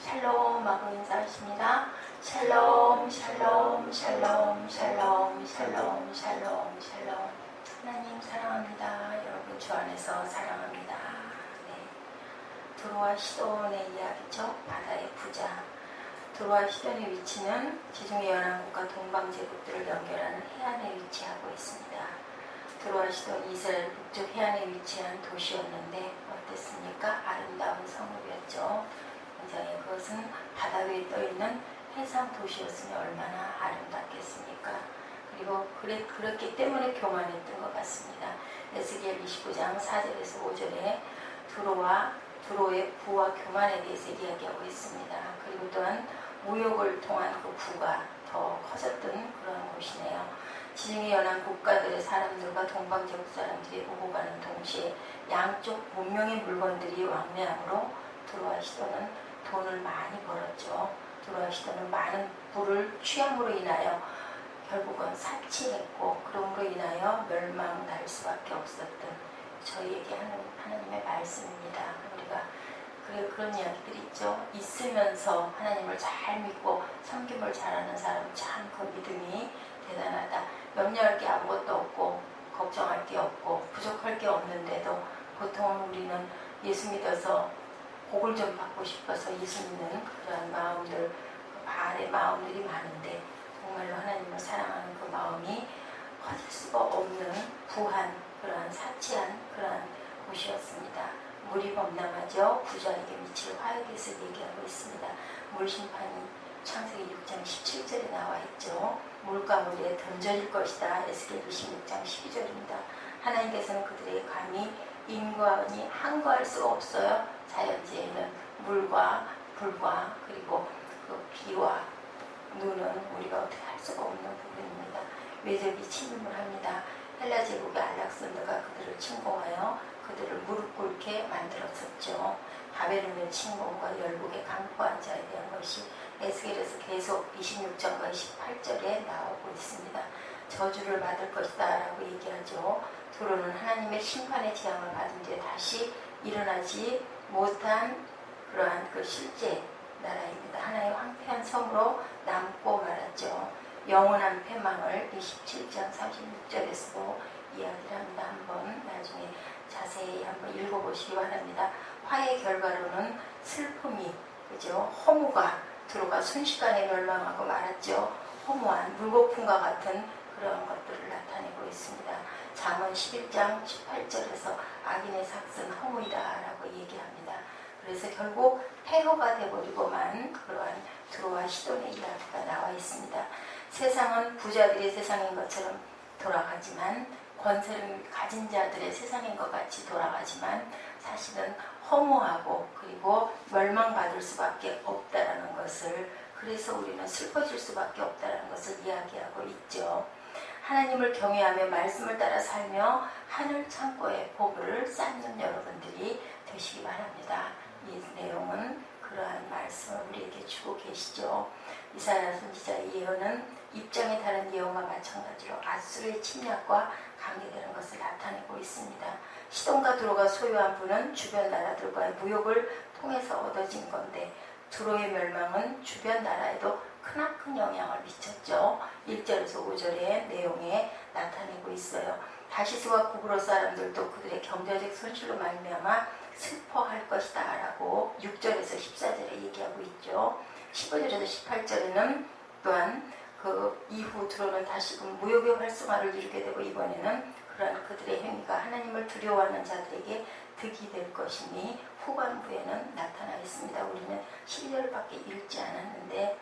샬롬 하고 인사하십니다. 샬롬 샬롬 샬롬 샬롬 샬롬 샬롬 샬롬. 하나님 사랑합니다. 여러분 주 안에서 사랑합니다. 네. 두로와 시돈의 이야기죠. 바다의 부자. 두로와 시돈의 위치는 지중해 연안국과 동방제국들을 연결하는 해안에 위치하고 있습니다. 두로와 시돈 이스라엘 북쪽 해안에 위치한 도시였는데 어땠습니까? 아름다운 성읍이었죠. 굉장히 그것은 바다 위에 떠있는 해상 도시였으면 얼마나 아름답겠습니까? 그리고 그렇기 때문에 교만했던 것 같습니다. 에스겔 29장 4절에서 5절에 두로의 부와 교만에 대해서 이야기하고 있습니다. 그리고 또한 무역을 통한 그 부가 더 커졌던 그런 곳이네요. 지중해 연안 국가들의 사람들과 동방제국 사람들이 오고 가는 동시에 양쪽 문명의 물건들이 왕래함으로 두로와 시돈은 돈을 많이 벌었죠. 두로와 시돈은 많은 부를 취함으로 인하여 결국은 사치했고 그럼으로 인하여 멸망할 수밖에 없었던 저희에게 하는 하나님의 말씀입니다. 우리가 그런 이야기들이 있죠. 있으면서 하나님을 잘 믿고 섬김을 잘하는 사람은 참 그 믿음이 대단하다. 염려할 게 아무것도 없고 걱정할 게 없고 부족할 게 없는데도 보통 우리는 예수 믿어서 복을 좀 받고 싶어서 예수 믿는 그러한 마음들, 바알의 마음들이 많은데 정말로 하나님을 사랑하는 그 마음이 커질 수가 없는 부한 그러한 사치한 그러한 곳이었습니다. 물이 범람하죠. 부자에게 미칠 화역에서 얘기하고 있습니다. 물심판이 창세기 6장 17절에 나와 있죠. 물가물에 던져질 것이다. 에스겔 26장 12절입니다. 하나님께서는 그들의 감히 인간이 한거할 수가 없어요. 자연재해는 물과 불과 그리고 그 비와 눈은 우리가 어떻게 할 수가 없는 부분입니다. 외적이 침입을 합니다. 헬라 제국의 알렉산더가 그들을 침공하여 그들을 무릎 꿇게 만들었었죠. 바벨론의 침공과 열국의 강포한 자에 대한 것이 에스겔에서 계속 26장과 28절에 나오고 있습니다. 저주를 받을 것이다 라고 얘기하죠. 두로는 하나님의 심판의 재앙을 받은 뒤에 다시 일어나지 못한 그러한 그 실제 나라입니다. 하나의 황폐한 성으로 남고 말았죠. 영원한 패망을 27장 36절에서도 이야기를 합니다. 한번 나중에 자세히 한번 읽어보시기 바랍니다. 화의 결과로는 슬픔이, 그죠? 허무가 두로가 순식간에 멸망하고 말았죠. 허무한 물거품과 같은 그런 것들을 나타내고 있습니다. 잠언 11장 18절에서 악인의 삭은 허무이다 라고 얘기합니다. 그래서 결국 폐허가 되어버리고만 그러한 두로와 시돈의 이야기가 나와 있습니다. 세상은 부자들의 세상인 것처럼 돌아가지만 권세를 가진 자들의 세상인 것 같이 돌아가지만 사실은 허무하고 그리고 멸망받을 수밖에 없다라는 것을, 그래서 우리는 슬퍼질 수밖에 없다라는 것을 이야기하고 있죠. 하나님을 경외하며 말씀을 따라 살며 하늘 창고에 복을 쌓는 여러분들이 되시기 바랍니다. 이 내용은 그러한 말씀을 우리에게 주고 계시죠. 이사야 선지자의 예언은 입장에 다른 예언과 마찬가지로 아수르의 침략과 관계되는 것을 나타내고 있습니다. 시돈과 두로가 소유한 부는 주변 나라들과의 무역을 통해서 얻어진 건데 두로의 멸망은 주변 나라에도 크나큰 영향을 미쳤죠. 1절에서 5절의 내용에 나타내고 있어요. 다시스와 구브로 사람들도 그들의 경제적 손실로 말미암아 슬퍼할 것이다 라고 6절에서 14절에 얘기하고 있죠. 15절에서 18절에는 또한 그 이후 두로는 다시금 무역의 활성화를 이루게 되고 이번에는 그러한 그들의 행위가 하나님을 두려워하는 자들에게 득이 될 것이니 후반부에는 나타나 있습니다. 우리는 12절밖에 읽지 않았는데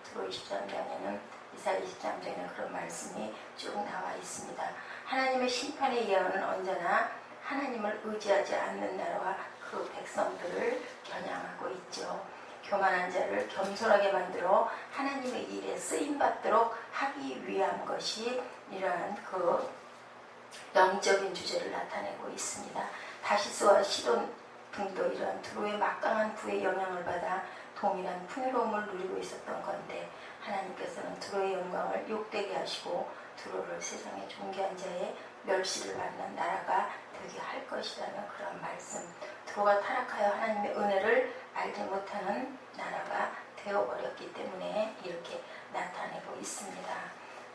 두로 23장에는 이사야 23장에는 그런 말씀이 쭉 나와 있습니다. 하나님의 심판의 예언은 언제나 하나님을 의지하지 않는 나라와 그 백성들을 겨냥하고 있죠. 교만한 자를 겸손하게 만들어 하나님의 일에 쓰임받도록 하기 위한 것이 이러한 그 영적인 주제를 나타내고 있습니다. 다시스와 시돈 등도 이러한 두로의 막강한 부의 영향을 받아 동일한 풍요로움을 누리고 있었던 건데 하나님께서는 두로의 영광을 욕되게 하시고 두로를 세상의 존귀한 자의 멸시를 받는 나라가 되게 할 것이라는 그런 말씀. 두로가 타락하여 하나님의 은혜를 알지 못하는 나라가 되어버렸기 때문에 이렇게 나타내고 있습니다.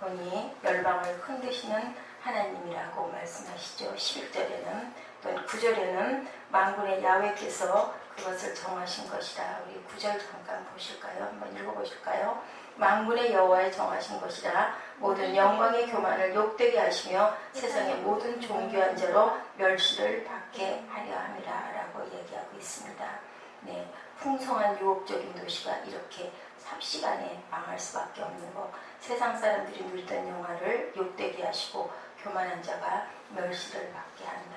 보니 열방을 흔드시는 하나님이라고 말씀하시죠. 11절에는 또는 9절에는 만군의 야훼께서 그것을 정하신 것이라. 우리 9절 잠깐 보실까요? 한번 읽어보실까요? 만군의 여호와의 정하신 것이라. 모든 영광의 교만을 욕되게 하시며 세상의 모든 존귀한 자로 멸시를 받게 하려 함이라 라고 얘기하고 있습니다. 네, 풍성한 유혹적인 도시가 이렇게 삽시간에 망할 수밖에 없는 것. 세상 사람들이 누리던 영화를 욕되게 하시고 교만한 자가 멸시를 받게 한다.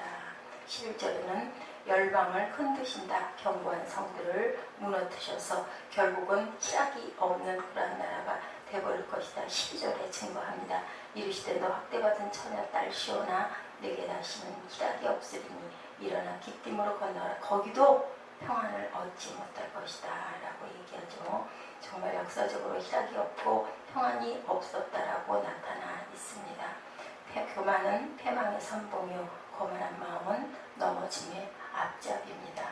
11절에는 열방을 흔드신다. 견고한 성들을 무너뜨셔서 결국은 희락이 없는 그러한 나라가 되버릴 것이다. 12절에 증거합니다. 이르시되 너 학대받은 처녀 딸 시온아 내게 다시는 희락이 없으리니 일어나 기띔으로 건너라. 거기도 평안을 얻지 못할 것이다 라고 얘기하죠. 정말 역사적으로 희락이 없고 평안이 없었다라고 나타나 있습니다. 교만은 패망의 선봉이요 거만한 마음은 넘어짐의 앞잡이입니다.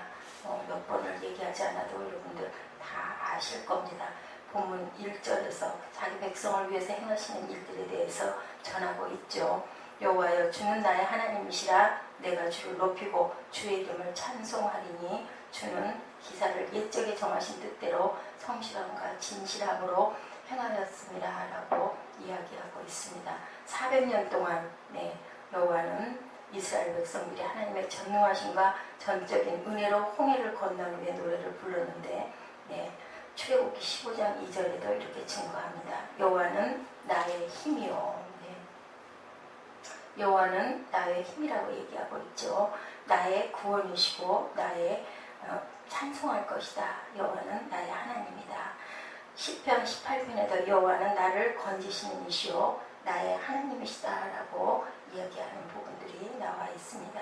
몇 번을 얘기하지 않아도 여러분들 다 아실 겁니다. 본문 1절에서 자기 백성을 위해서 행하시는 일들에 대해서 전하고 있죠. 여호와여 주는 나의 하나님이시라. 내가 주를 높이고 주의 이름을 찬송하리니 주는 기사를 옛적에 정하신 뜻대로 성실함과 진실함으로 행하였습니다 라고 이야기하고 있습니다. 400년 동안 여호와는 이스라엘 백성들이 하나님의 전능하심과 전적인 은혜로 홍해를 건넌 후에 노래를 불렀는데 출애굽기 15장 2절에도 이렇게 증거합니다. 여호와는 나의 힘이요. 여호와는 나의 힘이라고 얘기하고 있죠. 나의 구원이시고 나의 찬송할 것이다. 여호와는 나의 하나님이다. 시편 18편에도 여호와는 나를 건지시는 이시오 나의 하나님이시다 라고 이야기하는 부분들이 나와 있습니다.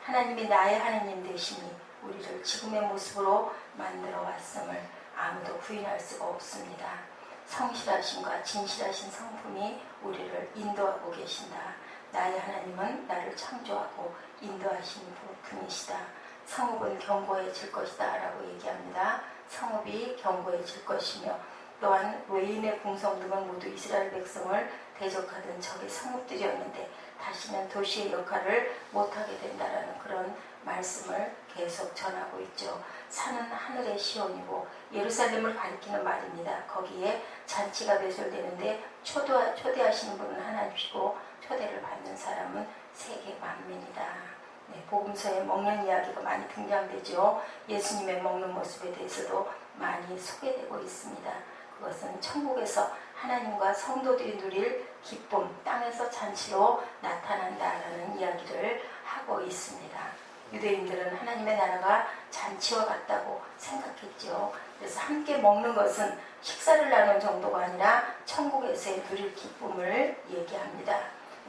하나님이 나의 하나님 되시니 우리를 지금의 모습으로 만들어 왔음을 아무도 부인할 수가 없습니다. 성실하심과 진실하신 성품이 우리를 인도하고 계신다. 나의 하나님은 나를 창조하고 인도하신 분이시다. 성읍은 견고해질 것이다 라고 얘기합니다. 성읍이 견고해질 것이며 또한 외인의 궁성 등은 모두 이스라엘 백성을 대적하던 적의 성읍들이었는데 다시는 도시의 역할을 못하게 된다라는 그런 말씀을 계속 전하고 있죠. 산은 하늘의 시온이고 예루살렘을 가리키는 말입니다. 거기에 잔치가 배설되는데 초대하시는 분은 하나님이시고 초대를 받는 사람은 세계 만민이다. 복음서에 먹는 이야기가 많이 등장되죠. 예수님의 먹는 모습에 대해서도 많이 소개되고 있습니다. 그것은 천국에서 하나님과 성도들이 누릴 기쁨, 땅에서 잔치로 나타난다라는 이야기를 하고 있습니다. 유대인들은 하나님의 나라가 잔치와 같다고 생각했죠. 그래서 함께 먹는 것은 식사를 나눈 정도가 아니라 천국에서의 누릴 기쁨을 얘기합니다.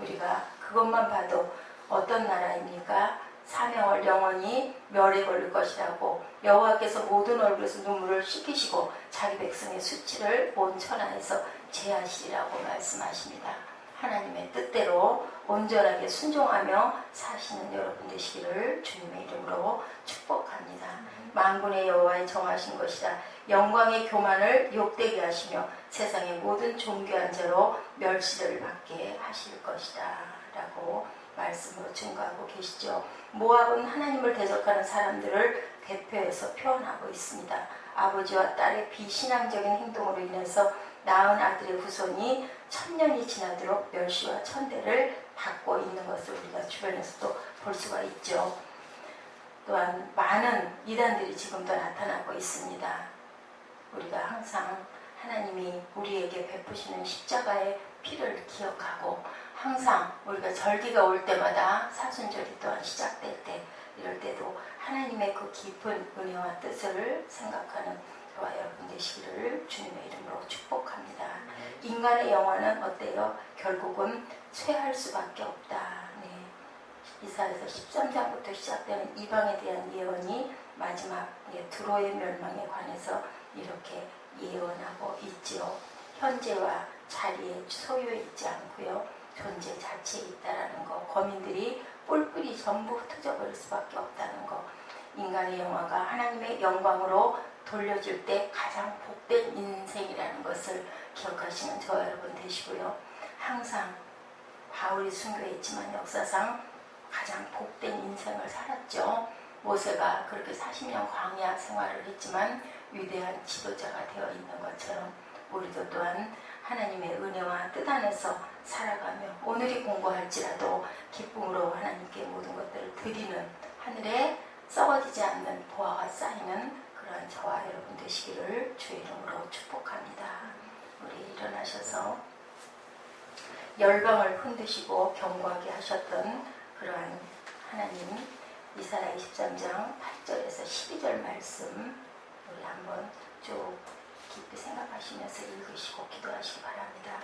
우리가 그것만 봐도 어떤 나라입니까? 사명을 영원히 멸에 걸릴 것이라고 여호와께서 모든 얼굴에서 눈물을 씻기시고 자기 백성의 수치를 온 천하에서 제하시리라고 말씀하십니다. 하나님의 뜻대로 온전하게 순종하며 사시는 여러분 되시기를 주님의 이름으로 축복합니다. 만군의 여호와의 정하신 것이라. 영광의 교만을 욕되게 하시며 세상의 모든 존귀한 자로 멸시를 받게 하실 것이다 라고 말씀으로 증거하고 계시죠. 모압은 하나님을 대적하는 사람들을 대표해서 표현하고 있습니다. 아버지와 딸의 비신앙적인 행동으로 인해서 낳은 아들의 후손이 1000년이 지나도록 멸시와 천대를 받고 있는 것을 우리가 주변에서도 볼 수가 있죠. 또한 많은 이단들이 지금도 나타나고 있습니다. 우리가 항상 하나님이 우리에게 베푸시는 십자가의 피를 기억하고 항상 우리가 절기가 올 때마다 사순절이 또한 시작될 때 이럴 때도 하나님의 그 깊은 은혜와 뜻을 생각하는 저와 여러분 되시기를 주님의 이름으로 축복합니다. 인간의 영화는 어때요? 결국은 쇠할 수밖에 없다. 이사야서 13장부터 시작되는 이방에 대한 예언이 마지막 두로의 멸망에 관해서 이렇게 예언하고 있지요. 현재와 자리에 소유에 있지 않고요. 존재 자체에 있다라는 거. 거민들이 뿔뿔이 전부 흩어져 버릴 수밖에 없다는 거. 인간의 영화가 하나님의 영광으로 돌려줄 때 가장 복된 인생이라는 것을 기억하시는 저와 여러분 되시고요. 항상 바울이 순교했지만 역사상 가장 복된 인생을 살았죠. 모세가 그렇게 40년 광야 생활을 했지만 위대한 지도자가 되어 있는 것처럼 우리도 또한 하나님의 은혜와 뜻 안에서 살아가며 오늘이 공고할지라도 기쁨으로 하나님께 모든 것들을 드리는 하늘에 썩어지지 않는 보화가 쌓이는 그러한 저와 여러분 되시기를 주의 이름으로 축복합니다. 우리 일어나셔서 열방을 흔드시고 경고하게 하셨던 그러한 하나님 이사야 23장 8절에서 12절 말씀 우리 한번 쭉 깊이 생각하시면서 읽으시고 기도하시기 바랍니다.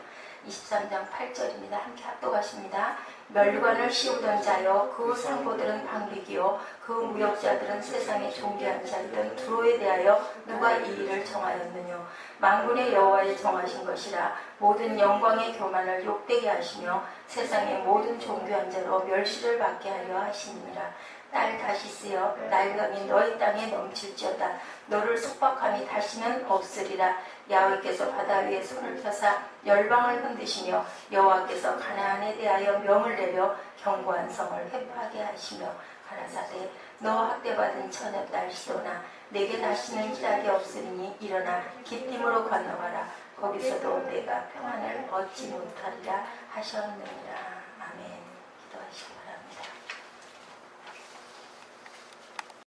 23장 8절입니다. 함께 합독하십니다. 멸관을 씌우던 자여 그 상보들은 방백이요 그 무역자들은 세상의 존귀한 자이던 두로에 대하여 누가 이 일을 정하였느뇨. 만군의 여호와의 정하신 것이라. 모든 영광의 교만을 욕되게 하시며 세상의 모든 존귀한 자로 멸시를 받게 하려 하시니라. 딸 다시스여 날강이 너희 땅에 넘칠지어다. 너를 속박함이 다시는 없으리라. 야훼께서 바다 위에 손을 펴사 열방을 흔드시며 여호와께서 가나안에 대하여 명을 내려 견고한 성을 회파하게 하시며 가라사대 너 학대받은 처녀딸 시도나 내게 다시는 희락이 없으리니 일어나 기띔으로 건너가라. 거기서도 내가 평안을 얻지 못하리라 하셨느니라. 아멘. 기도하시기 바랍니다.